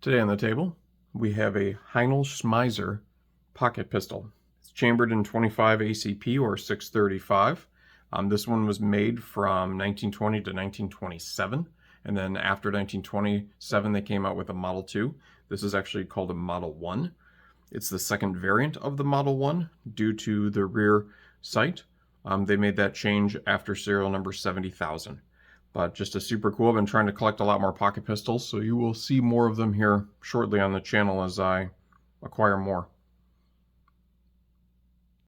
Today on the table, we have a Haenel Schmeisser pocket pistol. It's chambered in 25 ACP or 635. This one was made from 1920 to 1927, and then after 1927 they came out with a Model 2. This is actually called a Model 1. It's the second variant of the Model 1 due to the rear sight. They made that change after serial number 70,000. But just a super cool. I've been trying to collect a lot more pocket pistols, so you will see more of them here shortly on the channel as I acquire more.